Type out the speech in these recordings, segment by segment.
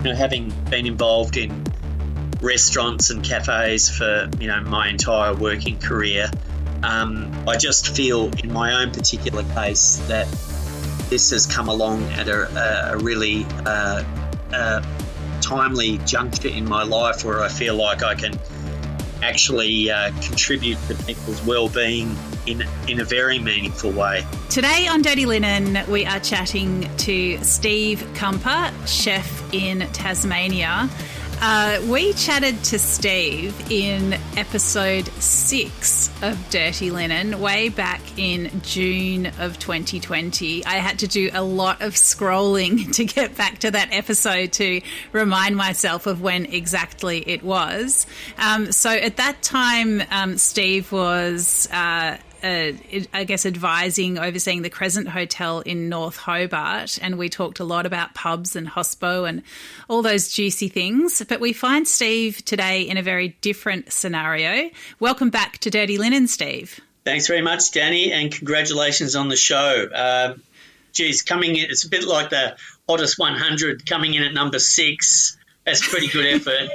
having been involved in restaurants and cafes for, my entire working career, I just feel in my own particular case that this has come along at a really timely juncture in my life where I feel like I can actually contribute to people's well-being in a very meaningful way. Today on Dirty Linen, we are chatting to Steve Cumper, chef in Tasmania. We chatted to Steve in episode 6 of Dirty Linen way back in June of 2020. I had to do a lot of scrolling to get back to that episode to remind myself of when exactly it was. So at that time, Steve was overseeing the Crescent Hotel in North Hobart, and we talked a lot about pubs and hospo and all those juicy things. But we find Steve today in a very different scenario. Welcome back to Dirty Linen, Steve. Thanks very much, Dani, and congratulations on the show. Coming in, it's a bit like the Hottest 100, coming in at number 6. That's pretty good effort.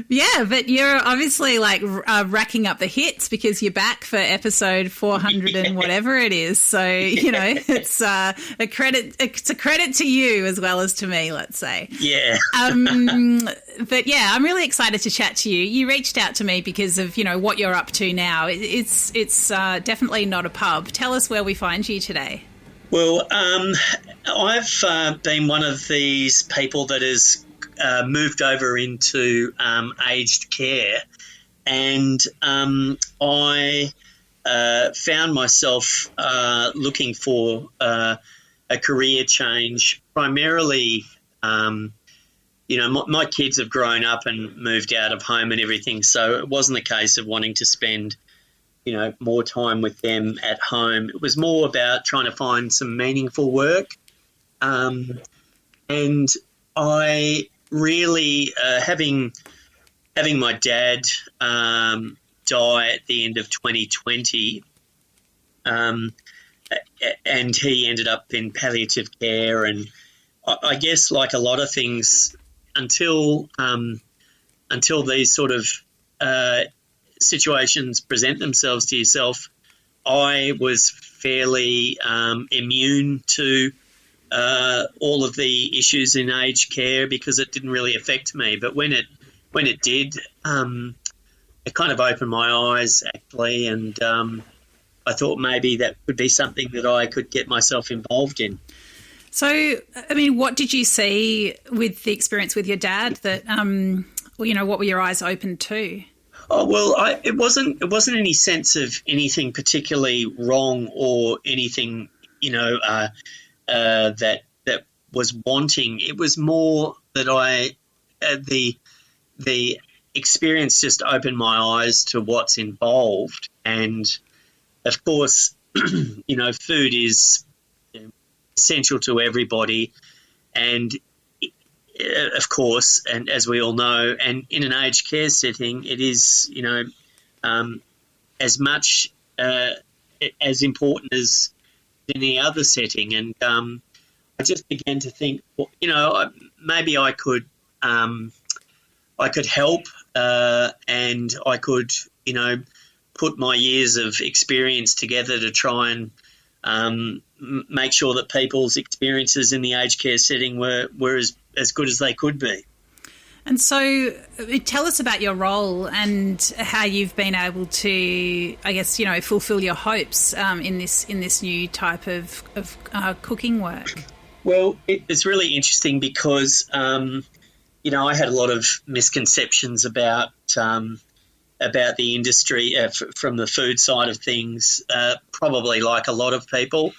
Yeah, but you're obviously racking up the hits because you're back for episode 400 and whatever it is. So, it's a credit. It's a credit to you as well as to me, let's say. Yeah. But yeah, I'm really excited to chat to you. You reached out to me because of, what you're up to now. It's definitely not a pub. Tell us where we find you today. Well, I've been one of these people that is moved over into aged care, and I found myself looking for a career change. Primarily, my kids have grown up and moved out of home and everything, so it wasn't a case of wanting to spend more time with them at home. It was more about trying to find some meaningful work, and I really, having my dad die at the end of 2020, and he ended up in palliative care, and I guess like a lot of things, until these sort of situations present themselves to yourself, I was fairly immune to all of the issues in aged care because it didn't really affect me. But when it did, it kind of opened my eyes actually, and I thought maybe that would be something that I could get myself involved in. So, I mean, what did you see with the experience with your dad that, what were your eyes open to? Oh, well, it wasn't any sense of anything particularly wrong or anything, that was wanting. It was more that the experience just opened my eyes to what's involved, and of course, food is essential to everybody, and of course, and as we all know, and in an aged care setting, it is as much as important as any other setting. And I just began to think, maybe I could help, and I could, put my years of experience together to try and make sure that people's experiences in the aged care setting were as good as they could be. And so tell us about your role and how you've been able to, I guess, fulfill your hopes in this new type of cooking work. Well, it's really interesting because, I had a lot of misconceptions about the industry from the food side of things, probably like a lot of people,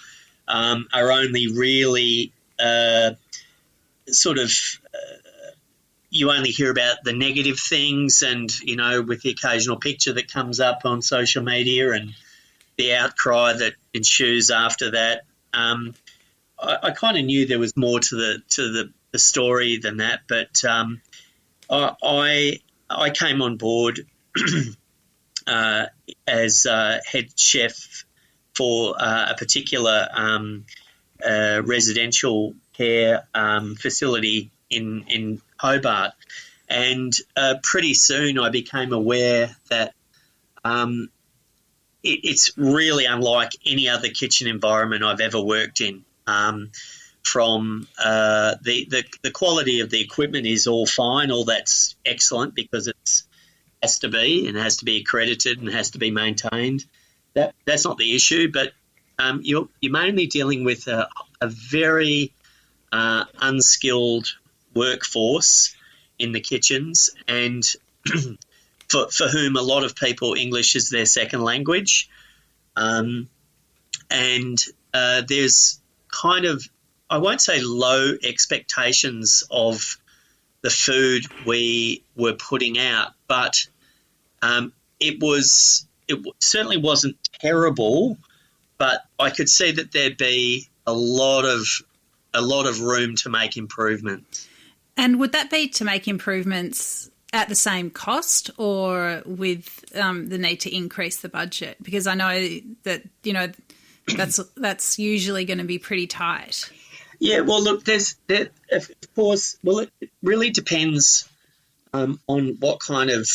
are only really you only hear about the negative things and, with the occasional picture that comes up on social media and the outcry that ensues after that. I kind of knew there was more to the story than that, but I came on board as head chef for a particular residential care facility in Hobart, and pretty soon I became aware that it's really unlike any other kitchen environment I've ever worked in. From the quality of the equipment is all fine, all that's excellent because it has to be and has to be accredited and has to be maintained. That's not the issue, but you're mainly dealing with a very unskilled workforce in the kitchens, and for whom a lot of people English is their second language, and there's kind of, I won't say low expectations of the food we were putting out, but it certainly wasn't terrible, but I could see that there'd be a lot of room to make improvements. And would that be to make improvements at the same cost, or with the need to increase the budget? Because I know that, you know, that's usually going to be pretty tight. Yeah, well, look, of course, well, it really depends on what kind of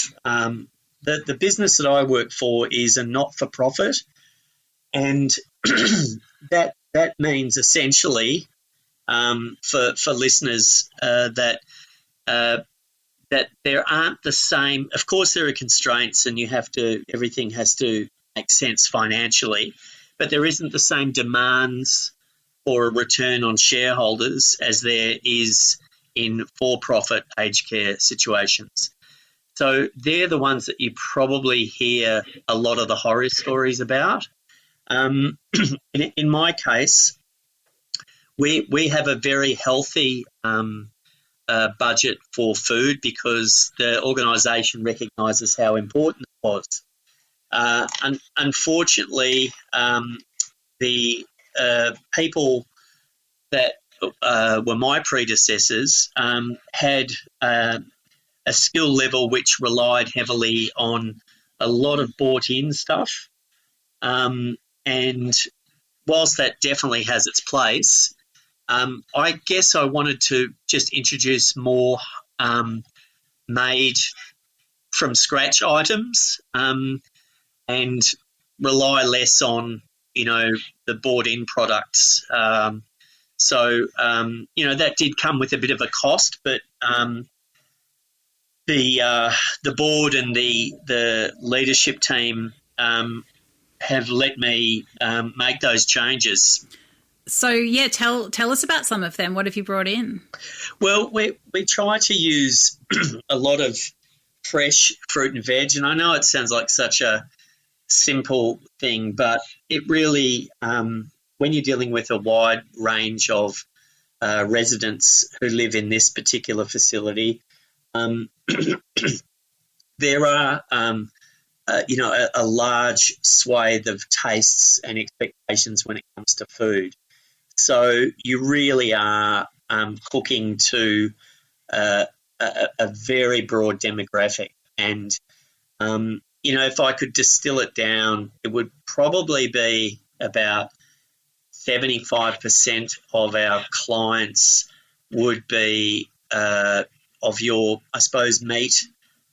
the business that I work for is a not-for-profit, and that means essentially for listeners that there aren't the same. Of course, there are constraints, and everything has to make sense financially, but there isn't the same demands for a return on shareholders as there is in for-profit aged care situations. So they're the ones that you probably hear a lot of the horror stories about. In my case, we have a very healthy budget for food because the organisation recognises how important it was. Unfortunately, the people that were my predecessors had a skill level which relied heavily on a lot of bought-in stuff. And whilst that definitely has its place, I guess I wanted to just introduce more made from scratch items and rely less on, the bought-in products. So that did come with a bit of a cost, but the board and the leadership team have let me make those changes. So, yeah, tell us about some of them. What have you brought in? Well, we try to use a lot of fresh fruit and veg, and I know it sounds like such a simple thing, but it really, when you're dealing with a wide range of residents who live in this particular facility, there are, a large swathe of tastes and expectations when it comes to food. So you really are cooking to a very broad demographic. And, if I could distill it down, it would probably be about 75% of our clients would be of your, I suppose, meat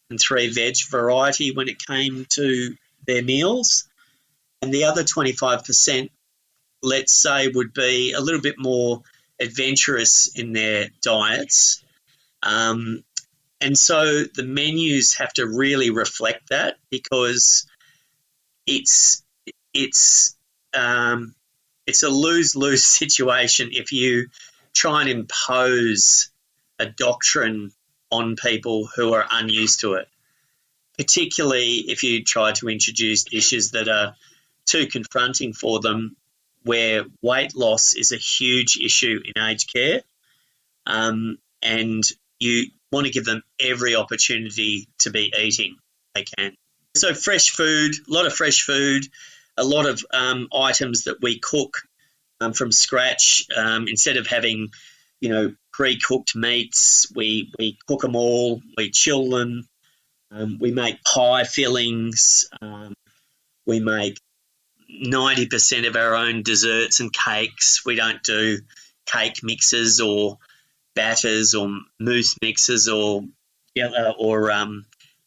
and 3 veg variety when it came to their meals. And the other 25%, let's say, would be a little bit more adventurous in their diets. And so the menus have to really reflect that, because it's a lose-lose situation if you try and impose a doctrine on people who are unused to it, particularly if you try to introduce dishes that are too confronting for them, where weight loss is a huge issue in aged care, and you want to give them every opportunity to be eating they can. So fresh food, a lot of fresh food, a lot of items that we cook from scratch. Instead of having, pre-cooked meats, we cook them all, we chill them, we make pie fillings, we make 90% of our own desserts and cakes. We don't do cake mixes or batters or mousse mixes or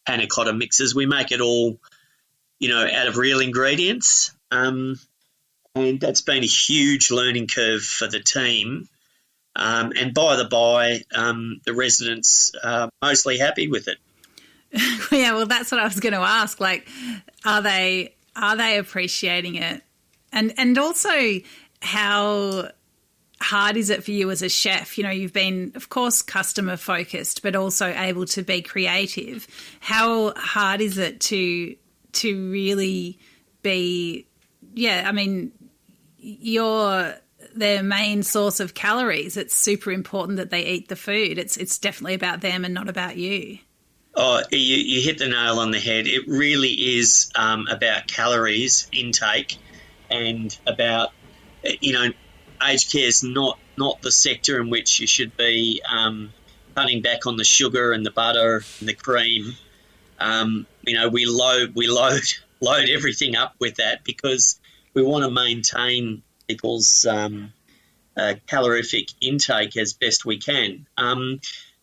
panna cotta mixes. We make it all, out of real ingredients. And that's been a huge learning curve for the team. And by the by, the residents are mostly happy with it. Yeah, well, that's what I was going to ask. Like, are they appreciating it? And also, how hard is it for you as a chef? You've been, of course, customer focused, but also able to be creative. How hard is it to really be? Yeah, I mean, you're their main source of calories. It's super important that they eat the food. It's definitely about them and not about you. Oh, you hit the nail on the head. It really is about calories intake and about, aged care is not the sector in which you should be cutting back on the sugar and the butter and the cream. We load everything up with that because we want to maintain people's calorific intake as best we can.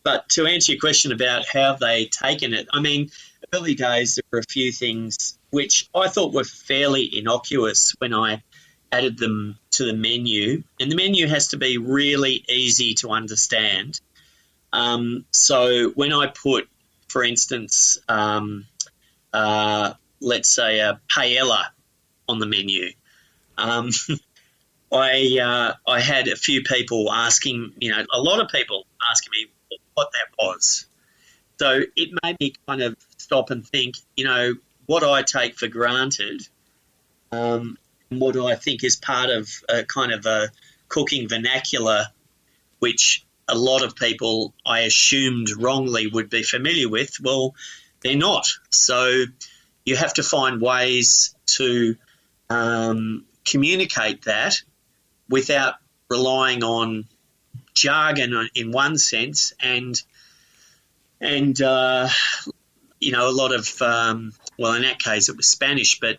But to answer your question about how they've taken it, I mean, early days there were a few things which I thought were fairly innocuous when I added them to the menu. And the menu has to be really easy to understand. So when I put, for instance, let's say a paella on the menu, I had a few people asking, a lot of people asking me what that was. So it made me kind of stop and think, what I take for granted, and what I think is part of a kind of a cooking vernacular, which a lot of people I assumed wrongly would be familiar with. Well, they're not. So you have to find ways to communicate that without relying on jargon in one sense and a lot of, in that case it was Spanish, but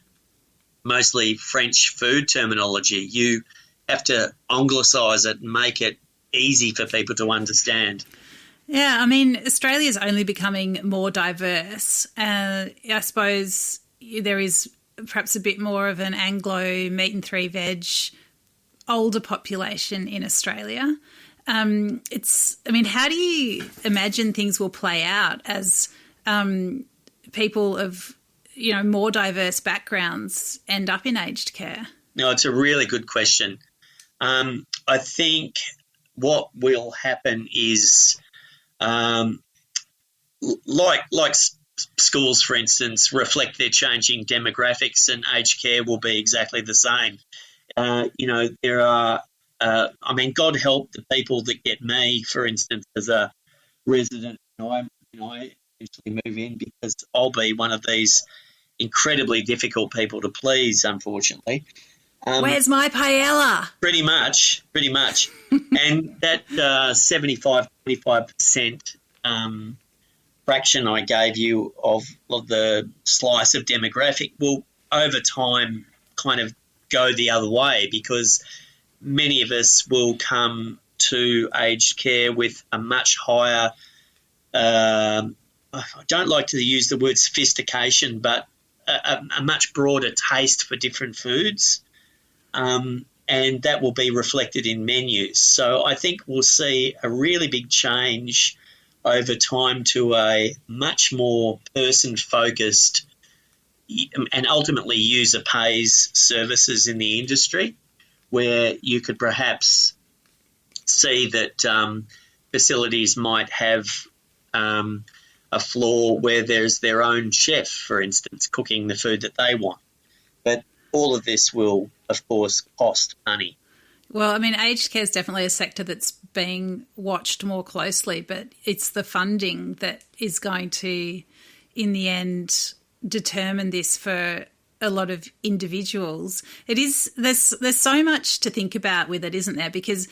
mostly French food terminology. You have to anglicise it and make it easy for people to understand. Yeah, I mean, Australia's only becoming more diverse. I suppose there is perhaps a bit more of an Anglo meat and three veg older population in Australia. How do you imagine things will play out as people of, more diverse backgrounds end up in aged care? No, it's a really good question. I think what will happen is, like schools, for instance, reflect their changing demographics, and aged care will be exactly the same. There are, God help the people that get me, for instance, as a resident. I usually move in because I'll be one of these incredibly difficult people to please, unfortunately. Where's my paella? Pretty much. And that 75-25% fraction I gave you of the slice of demographic will, over time, kind of go the other way, because many of us will come to aged care with a much higher, I don't like to use the word sophistication, but a much broader taste for different foods, and that will be reflected in menus. So I think we'll see a really big change over time to a much more person-focused and ultimately user pays services in the industry, where you could perhaps see that facilities might have a floor where there's their own chef, for instance, cooking the food that they want. But all of this will, of course, cost money. Well, I mean, aged care is definitely a sector that's being watched more closely, but it's the funding that is going to, in the end, determine this for a lot of individuals. There's so much to think about with it, isn't there? Because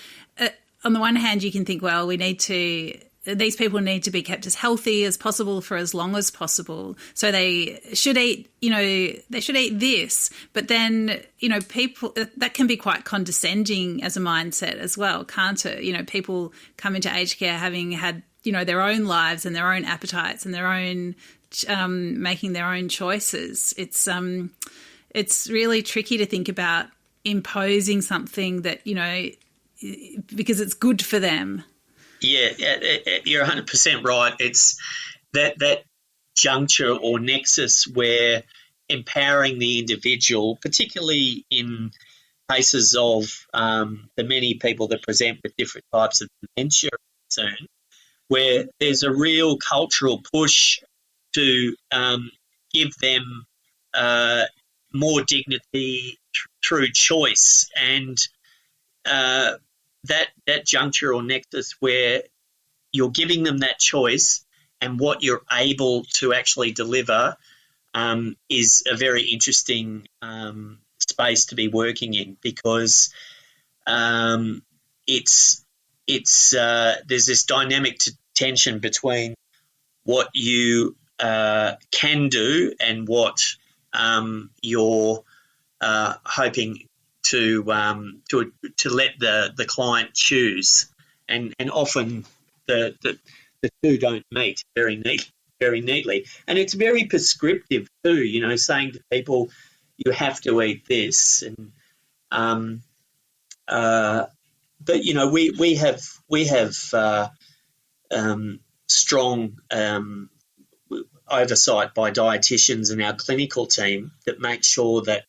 on the one hand, you can think, well, we need to these people need to be kept as healthy as possible for as long as possible. So they should eat, they should eat this. But then, people, that can be quite condescending as a mindset as well, can't it? People come into aged care having had, their own lives and their own appetites and their own, making their own choices. It's really tricky to think about imposing something that, because it's good for them. Yeah, you're 100% right. It's that juncture or nexus where empowering the individual, particularly in cases of the many people that present with different types of dementia, where there's a real cultural push to give them more dignity through choice, and that juncture or nexus where you're giving them that choice and what you're able to actually deliver is a very interesting space to be working in, because there's this dynamic tension between what you can do and what you're hoping to let the client choose, and often the two don't meet very neatly, and it's very prescriptive too. Saying to people, you have to eat this, and but we have strong oversight by dietitians and our clinical team that make sure that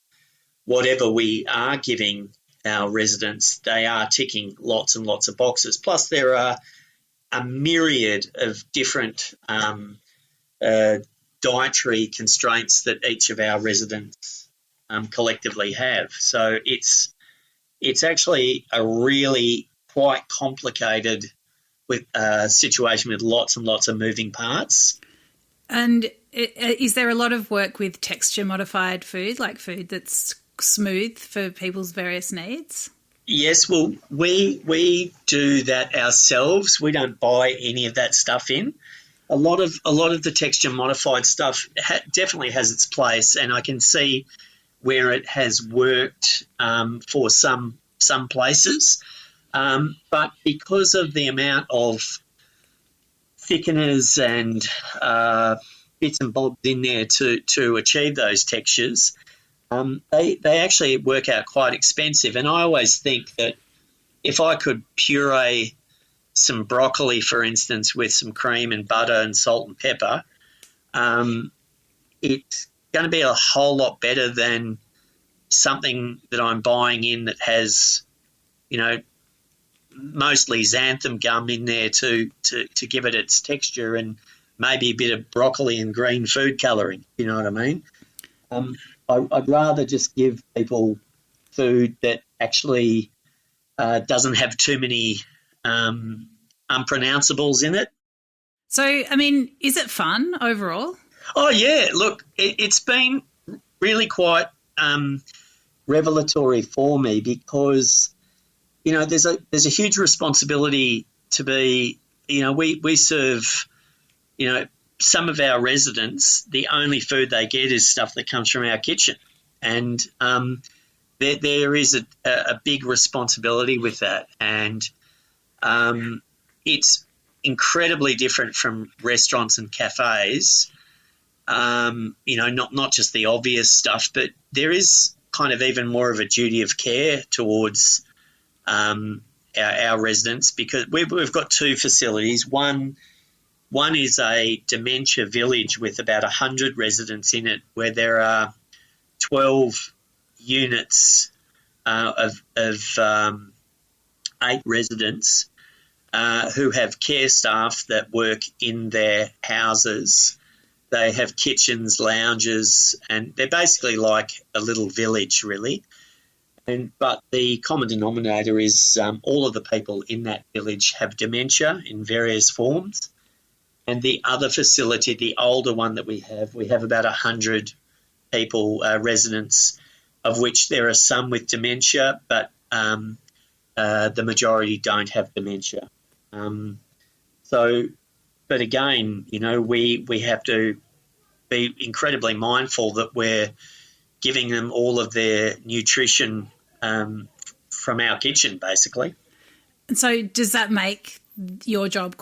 whatever we are giving our residents, they are ticking lots and lots of boxes. Plus, there are a myriad of different dietary constraints that each of our residents collectively have. So it's actually a really quite complicated situation with lots and lots of moving parts. And is there a lot of work with texture modified food, like food that's smooth for people's various needs? Yes, well, we do that ourselves. We don't buy any of that stuff in. A lot of the texture modified stuff definitely has its place, and I can see where it has worked for some places. But because of the amount of thickeners and bits and bobs in there to achieve those textures, they actually work out quite expensive. And I always think that if I could puree some broccoli, for instance, with some cream and butter and salt and pepper, it's going to be a whole lot better than something that I'm buying in that has, mostly xanthan gum in there to give it its texture, and maybe a bit of broccoli and green food colouring. You know what I mean? I'd rather just give people food that actually doesn't have too many unpronounceables in it. So, is it fun overall? Oh, yeah. Look, it's been really quite revelatory for me, because, there's a huge responsibility to be, we serve, some of our residents, the only food they get is stuff that comes from our kitchen. And there is a big responsibility with that. And it's incredibly different from restaurants and cafes, not just the obvious stuff, but there is kind of even more of a duty of care towards our residents, because we've got two facilities. One is a dementia village with about 100 residents in it, where there are 12 units of 8 residents who have care staff that work in their houses. They have kitchens, lounges, and they're basically like a little village, really. But the common denominator is all of the people in that village have dementia in various forms. And the other facility, the older one that we have about 100 people, residents, of which there are some with dementia, but the majority don't have dementia. So, but again, we have to be incredibly mindful that we're giving them all of their nutrition from our kitchen, basically. And so does that make your job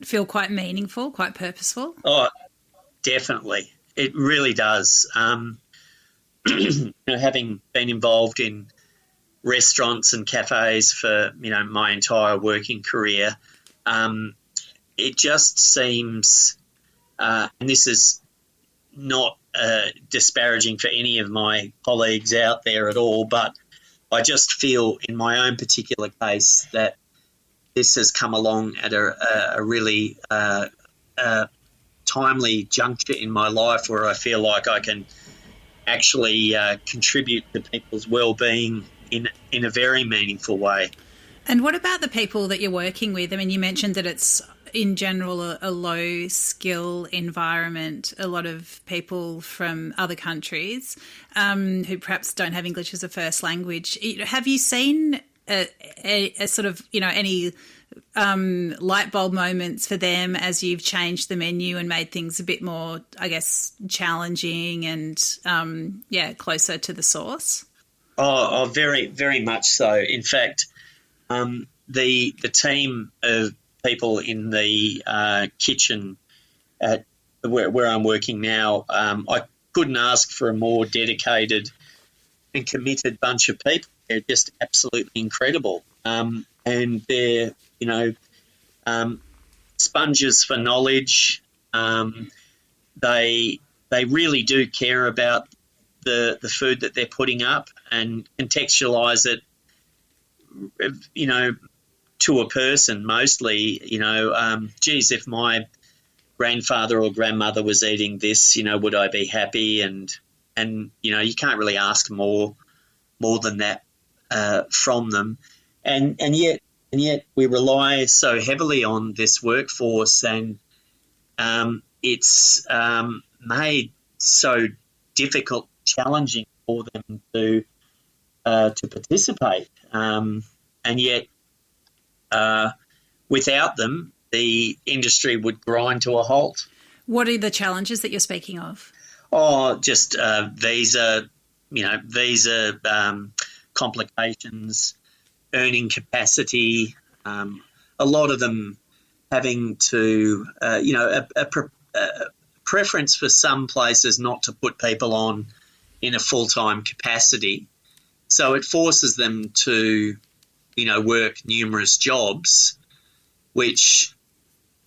feel quite meaningful, quite purposeful? Oh, definitely. It really does. Having been involved in restaurants and cafes for, my entire working career, it just seems, and this is not disparaging for any of my colleagues out there at all, but I just feel in my own particular case that this has come along at a really timely juncture in my life where I feel like I can actually contribute to people's well-being in a very meaningful way. And what about the people that you're working with? I mean, you mentioned that it's in general a low-skill environment, a lot of people from other countries who perhaps don't have English as a first language. Have you seen a sort of, any light bulb moments for them as you've changed the menu and made things a bit more, I guess, challenging and, closer to the source? Oh, very, very much so. In fact, the team of people in the kitchen at where I'm working now, I couldn't ask for a more dedicated and committed bunch of people. They're just absolutely incredible. And they're, sponges for knowledge. They really do care about the food that they're putting up and contextualise it, to a person mostly. Geez, if my grandfather or grandmother was eating this, would I be happy? And you can't really ask more than that from them. And yet we rely so heavily on this workforce, and it's made so difficult, challenging for them to participate. And yet, without them, the industry would grind to a halt. What are the challenges that you're speaking of? Oh, just visa complications, earning capacity, a lot of them having to, a preference for some places not to put people on in a full-time capacity. So it forces them to, work numerous jobs, which,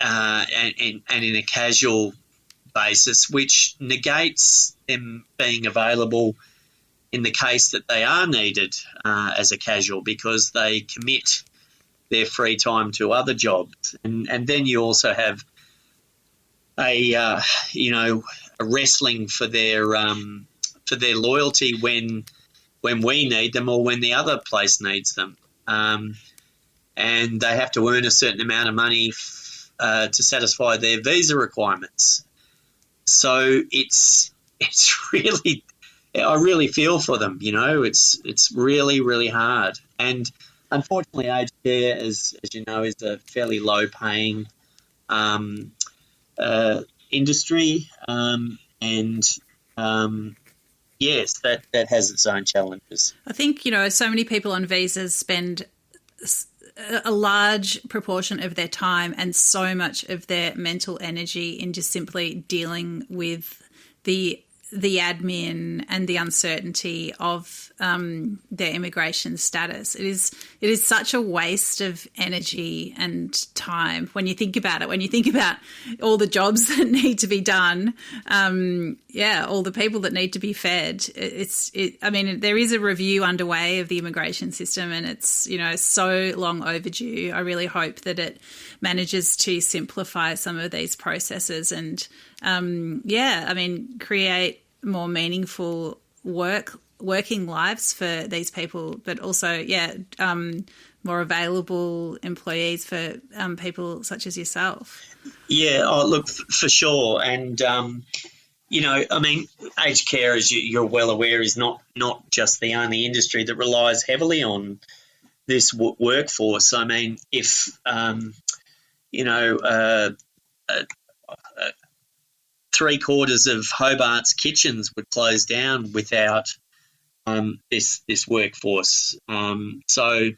and in a casual basis, which negates them being available in the case that they are needed as a casual, because they commit their free time to other jobs. And then you also have a wrestling for their loyalty when we need them or when the other place needs them. And they have to earn a certain amount of money to satisfy their visa requirements. So it's really, I really feel for them. It's really, really hard. And unfortunately, aged care, as you know, is a fairly low-paying industry, yes, that has its own challenges. I think, so many people on visas spend a large proportion of their time and so much of their mental energy in just simply dealing with the admin and the uncertainty of their immigration status. It is such a waste of energy and time when you think about it. When you think about all the jobs that need to be done, all the people that need to be fed. There is a review underway of the immigration system, and it's so long overdue. I really hope that it manages to simplify some of these processes and create more meaningful working lives for these people, but also more available employees for people such as yourself. Look, for sure. And aged care, as you're well aware, is not just the only industry that relies heavily on this workforce. I mean, if 3/4 of Hobart's kitchens would close down without this workforce. So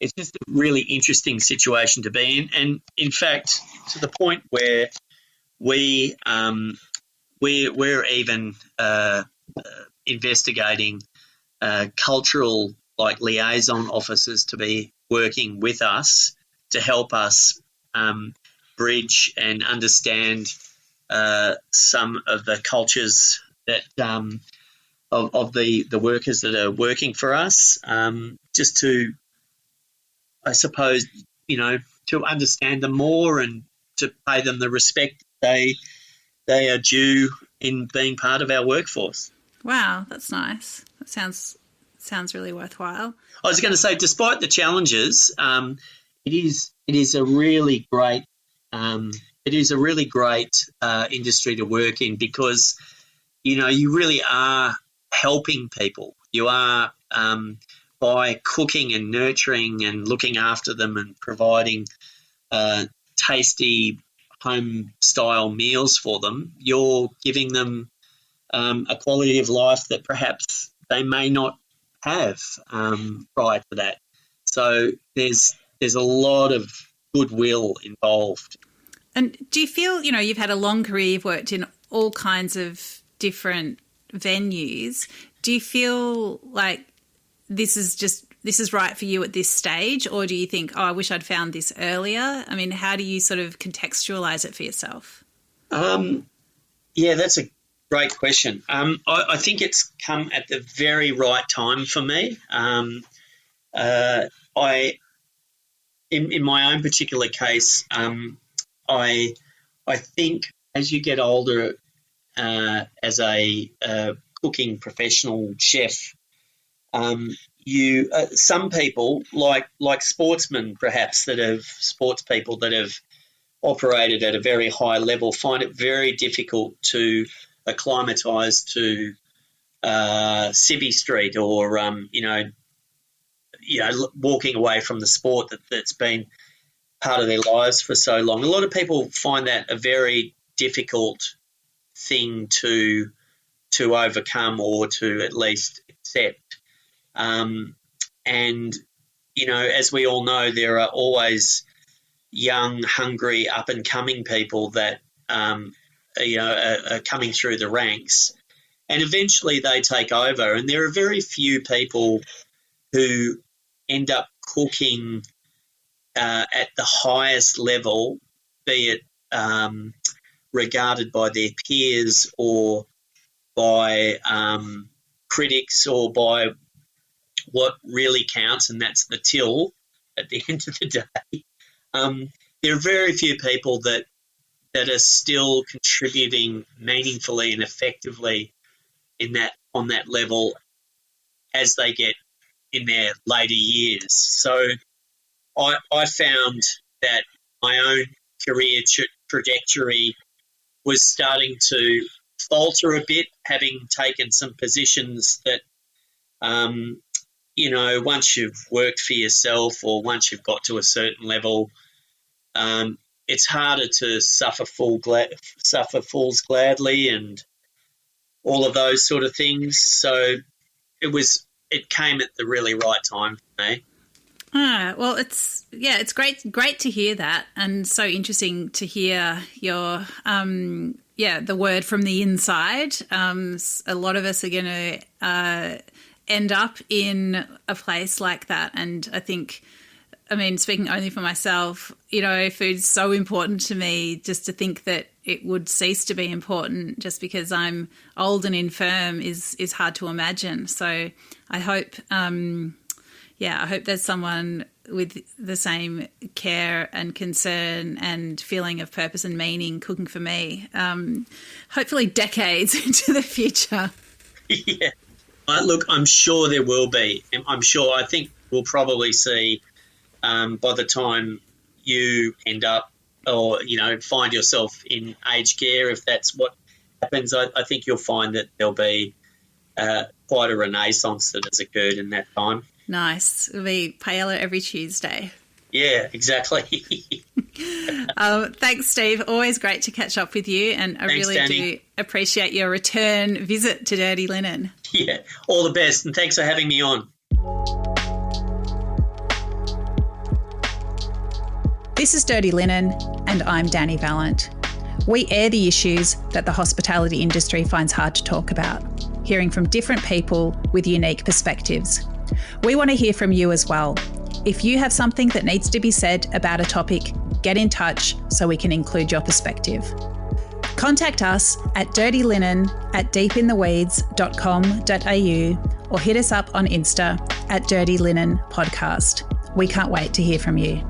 it's just a really interesting situation to be in, and in fact, to the point where we're even investigating cultural liaison officers to be working with us to help us bridge and understand some of the cultures that of the workers that are working for us, just to, I suppose, to understand them more and to pay them the respect they are due in being part of our workforce. Wow, that's nice. That sounds really worthwhile. I was going to say, despite the challenges, it is a really great industry to work in, because you really are helping people. You are, by cooking and nurturing and looking after them and providing tasty home-style meals for them, you're giving them a quality of life that perhaps they may not have prior to that. So there's a lot of goodwill involved. And do you feel, you've had a long career, you've worked in all kinds of different venues. Do you feel like this is right for you at this stage, or do you think, I wish I'd found this earlier? I mean, how do you sort of contextualise it for yourself? Yeah, that's a great question. I think it's come at the very right time for me. In my own particular case, I think as you get older, as a cooking professional chef, some people, like sportsmen perhaps, sports people that have operated at a very high level, find it very difficult to acclimatise to civvy street, or walking away from the sport that's been part of their lives for so long. A lot of people find that a very difficult thing to overcome, or to at least accept. And as we all know, there are always young, hungry, up-and-coming people that are coming through the ranks, and eventually they take over. And there are very few people who end up cooking at the highest level, be it regarded by their peers or by critics, or by what really counts, and that's the till at the end of the day. There are very few people that are still contributing meaningfully and effectively on that level as they get in their later years. So I found that my own career trajectory was starting to falter a bit, having taken some positions that, once you've worked for yourself, or once you've got to a certain level, it's harder to suffer fools gladly and all of those sort of things. So it came at the really right time for me. Well, it's great to hear that, and so interesting to hear your the word from the inside. A lot of us are going to end up in a place like that, and I think, speaking only for myself, food's so important to me. Just to think that it would cease to be important just because I'm old and infirm is hard to imagine. So I hope, I hope there's someone with the same care and concern and feeling of purpose and meaning cooking for me, hopefully decades into the future. Yeah. Look, I'm sure there will be. I think we'll probably see by the time you end up, or, find yourself in aged care, if that's what happens, I think you'll find that there'll be quite a renaissance that has occurred in that time. Nice. It'll be paella every Tuesday. Yeah, exactly. Thanks, Steve. Always great to catch up with you, and I Thanks, really Dani. do appreciate your return visit to Dirty Linen. Yeah, all the best, and thanks for having me on. This is Dirty Linen, and I'm Dani Valent. We air the issues that the hospitality industry finds hard to talk about, hearing from different people with unique perspectives. We want to hear from you as well. If you have something that needs to be said about a topic, get in touch so we can include your perspective. Contact us at dirtylinen@deepintheweeds.com.au or hit us up on Insta at Dirty Linen Podcast. We can't wait to hear from you.